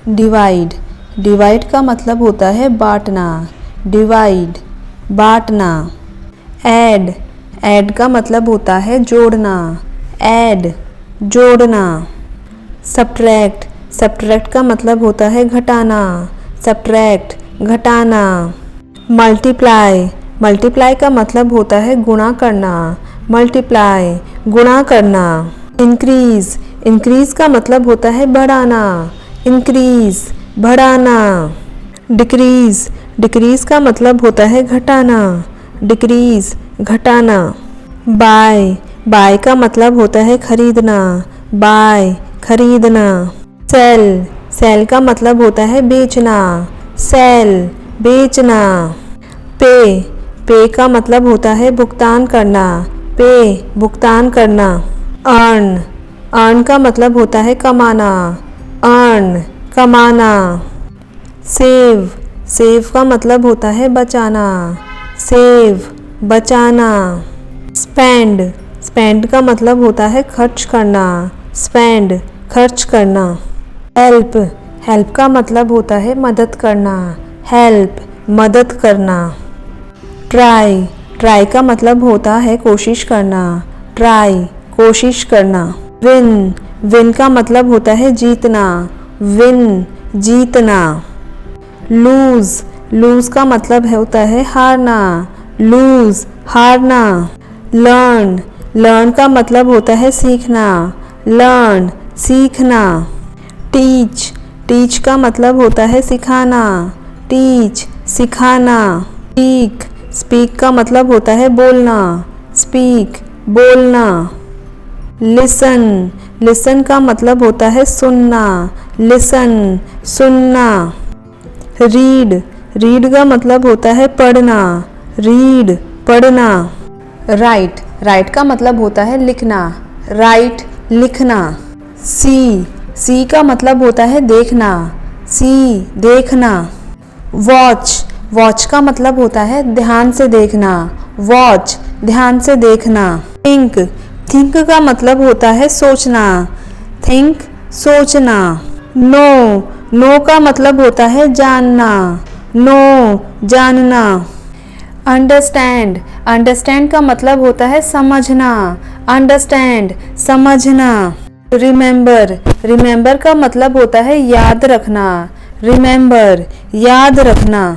Divide, divide का मतलब होता है बांटना, डिवाइड बांटना। ऐड, ऐड का मतलब होता है जोड़ना, ऐड जोड़ना। सब्ट्रैक्ट, सब्ट्रैक्ट का मतलब होता है घटाना, सब्ट्रैक्ट घटाना। मल्टीप्लाई, मल्टीप्लाई का मतलब होता है गुणा करना, मल्टीप्लाई गुणा करना। इंक्रीज, इंक्रीज का मतलब होता है बढ़ाना, इंक्रीज बढ़ाना। डिक्रीज, डिक्रीज का मतलब होता है घटाना, डिक्रीज घटाना। बाय, बाय का मतलब होता है खरीदना, बाय खरीदना। सेल, सेल का मतलब होता है बेचना, सेल बेचना। पे, पे का मतलब होता है भुगतान करना, पे भुगतान करना। अर्न, अर्न का मतलब होता है कमाना, अर्न कमाना। सेव, सेव का मतलब होता है बचाना, सेव बचाना। स्पेंड, स्पेंड का मतलब होता है खर्च करना, स्पेंड खर्च करना। हेल्प, हेल्प का मतलब होता है मदद करना, हेल्प मदद करना। ट्राई, ट्राई का मतलब होता है कोशिश करना, ट्राई कोशिश करना। विन, विन का मतलब होता है जीतना, विन जीतना। लूज, लूज का मतलब होता है हारना, लूज हारना। लर्न, लर्न का मतलब होता है सीखना, लर्न सीखना। टीच, टीच का मतलब होता है सिखाना, टीच सिखाना। स्पीक, स्पीक का मतलब होता है बोलना, स्पीक बोलना। लिसन, लिसन का मतलब होता है सुनना, लिसन सुनना। रीड, रीड का मतलब होता है पढ़ना, रीड पढ़ना। राइट, राइट का मतलब होता है लिखना, राइट लिखना। सी, सी का मतलब होता है देखना, सी देखना। वॉच, वॉच का मतलब होता है ध्यान से देखना, वॉच ध्यान से देखना। थिंक, थिंक का मतलब होता है सोचना, थिंक सोचना। नो, नो का मतलब होता है जानना, नो जानना। अंडरस्टैंड, अंडरस्टैंड का मतलब होता है समझना, अंडरस्टैंड समझना। रिमेंबर, रिमेंबर का मतलब होता है याद रखना, रिमेंबर याद रखना।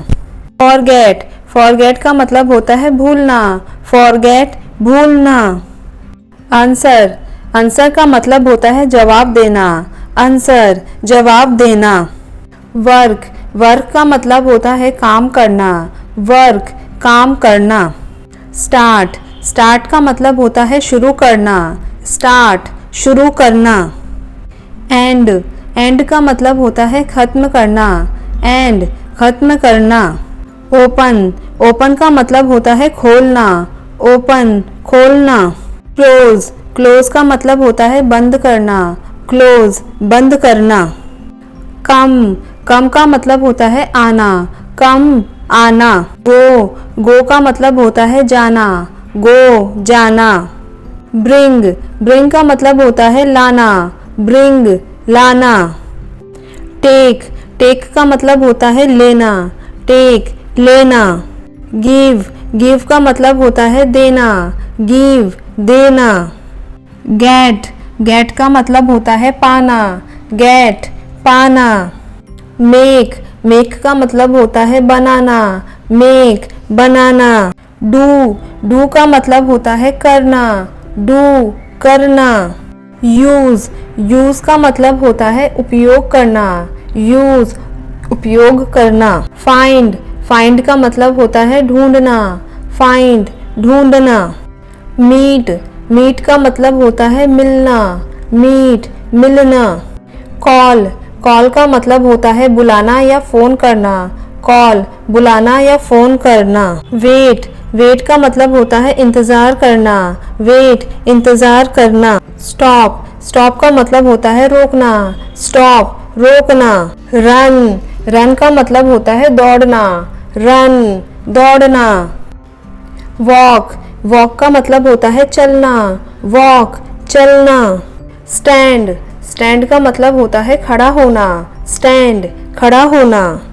फॉरगेट, फॉरगेट का मतलब होता है भूलना, फॉरगेट भूलना। आंसर, आंसर का मतलब होता है जवाब देना, आंसर जवाब देना। वर्क, वर्क का मतलब होता है काम करना, वर्क काम करना। स्टार्ट, स्टार्ट का मतलब होता है शुरू करना, स्टार्ट शुरू करना। एंड, एंड का मतलब होता है खत्म करना, एंड खत्म करना। ओपन, ओपन का मतलब होता है खोलना, ओपन खोलना। क्लोज, क्लोज का मतलब होता है बंद करना, क्लोज बंद करना। कम, कम का मतलब होता है आना, कम आना। गो, गो का मतलब होता है जाना, गो जाना। ब्रिंग, ब्रिंग का मतलब होता है लाना, ब्रिंग लाना। टेक, टेक का मतलब होता है लेना, टेक लेना। गिव, गिव का मतलब होता है देना, गिव देना। गेट, गेट का मतलब होता है पाना, गेट पाना। मेक, मेक का मतलब होता है बनाना, मेक बनाना। डू, डू का मतलब होता है करना, डू करना। यूज, यूज का मतलब होता है उपयोग करना, यूज उपयोग करना। फाइंड, फाइंड का मतलब होता है ढूंढना, फाइंड ढूंढना। मीट, मीट का मतलब होता है मिलना, मीट मिलना। कॉल, कॉल का मतलब होता है बुलाना या फ़ोन करना, कॉल बुलाना या फ़ोन करना। वेट, वेट का मतलब होता है इंतज़ार करना, वेट इंतज़ार करना। स्टॉप, स्टॉप का मतलब होता है रोकना, स्टॉप रोकना। रन, रन का मतलब होता है दौड़ना, रन दौड़ना। वॉक, वॉक का मतलब होता है चलना, वॉक चलना। स्टैंड, स्टैंड का मतलब होता है खड़ा होना, स्टैंड खड़ा होना,